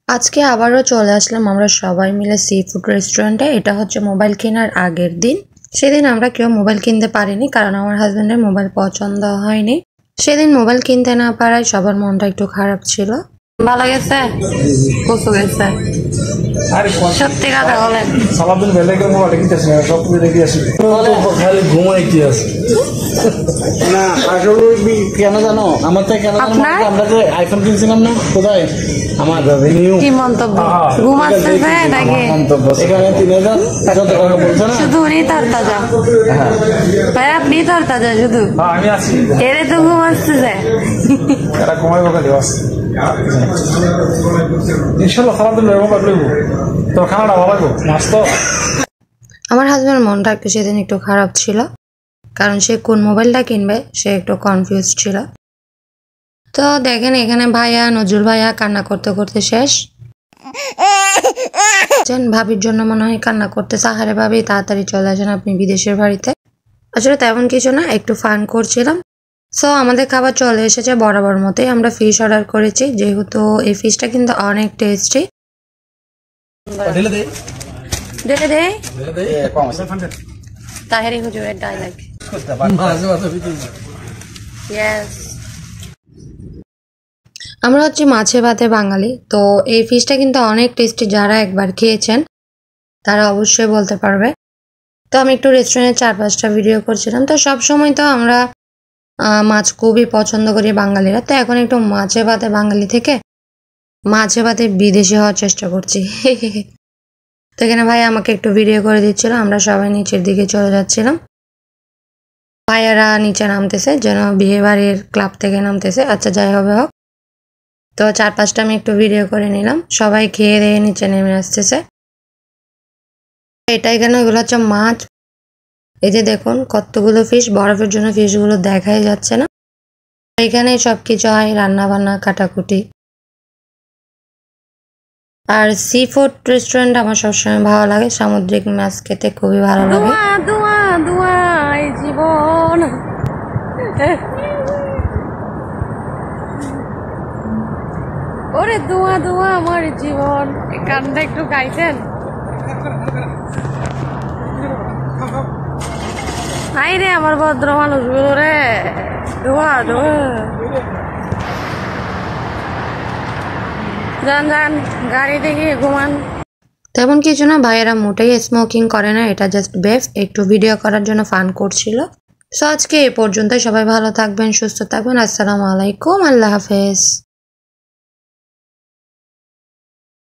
আজকে আবারও চলে আসলাম আমরা সবাই মিলে সি ফুড রেস্টুরেন্টে। এটা হচ্ছে মোবাইল কেনার আগের দিন। সেদিন আমরা কেউ মোবাইল কিনতে পারিনি, কারণ আমার হাজবেন্ডের মোবাইল পছন্দ হয়নি। সেদিন মোবাইল কিনতে না পারায় সবার মনটা একটু খারাপ ছিল। ভালো গেছে, কত গেছে সত্যি কথা বলেন। সারাদিন বেলাকে মোবাইল কিনতেছি না, সব কিছু দেখি আসি খালি ঘুমাই কি আছে না। আসলে কেন জানো আমার তো কেন আমরা যে আইফোন কিনছিলাম না, কোথায় আমার কি মন্তব্য ঘুমাচ্ছে নাকি এখানে 3000 টাকা বলছে না, শুধু উনি তরতাজা ভাই, আপনি তরতাজা শুধু আমি আছি এরে তো ঘুমাচ্ছে যে এরা ঘুমাইব খালি বাস। ইনশাল্লাহ সারাদিন মোবাইল লইব, তো খানাটা ভালো লাগবো মাছ তো। আমার হাজবেন্ড মনটা একটু সেদিন একটু খারাপ ছিল, কারণ সে কোন মোবাইলটা কিনবে সে একটু কনফিউজ ছিল। তো দেখেন এখানে ভাইয়া নজরুল ভাইয়া কান্না করতে করতে শেষ। ভাবির জন্য মনে হয় কান্না করতে, সাহারে ভাবি তাড়াতাড়ি চলে আসেন আপনি বিদেশের বাড়িতে। আসলে তেমন কিছু না, একটু ফান করছিলাম। সো আমাদের খাবার চলে এসেছে বরাবর মতোই। আমরা ফিশ অর্ডার করেছি, যেহেতু এই ফিশটা কিন্তু অনেক টেস্টি। তাহেরি হুজুরের ডায়লগ। আমরা হচ্ছে মাছে ভাতে বাঙালি, তো এই ফিশটা কিন্তু অনেক টেস্টি। যারা একবার খেয়েছেন তারা অবশ্যই বলতে পারবে। তো আমি একটু রেস্টুরেন্টের 4-5টা ভিডিও করছিলাম। তো সব সময় তো আমরা মাছ খুবই পছন্দ করি বাঙালিরা, তো এখন একটু মাছে ভাতে বাঙালি থেকে মাছে ভাতে বিদেশি হওয়ার চেষ্টা করছি। তো এখানে ভাই আমাকে একটু ভিডিও করে দিচ্ছিল, আমরা সবাই নিচের দিকে চলে যাচ্ছিলাম। ভাইয়ারা নিচে নামতেছে, যেন বিয়ে বাড়ির ক্লাব থেকে নামতেছে। আচ্ছা যাই হবে হোক, তো 4-5টা আমি একটু ভিডিও করে নিলাম। সবাই খেয়ে দিয়ে নিচে নেমে আসতেছে। এটা এখানে ওগুলো হচ্ছে মাছ। এই যে দেখুন কতগুলো ফিশ, বরফের জন্য ফিশগুলো দেখাই যাচ্ছে না। এখানে সবকিছু হয়, রান্না বান্না কাটাকুটি। আর সি ফুড রেস্টুরেন্ট আমার সবসময় ভালো লাগে, সামুদ্রিক মাছ খেতে খুবই ভালো লাগে। জীবন ওরে দুয়া দুয়া আমার জীবন, গানটা একটু গাইছেন? হাই রে আমার ভদ্র মানুষ রে, দোয়া দোয়া। যান যান গাড়ি দেখে ঘুমান। তেমন কিছু না, ভাইয়েরা মোটেই স্মোকিং করে না, এটা জাস্ট বেফ একটু ভিডিও করার জন্য ফান করছিল। সো আজকে এ পর্যন্ত, সবাই ভালো থাকবেন, সুস্থ থাকবেন। আসসালামু আলাইকুম, আল্লাহ হাফেজ।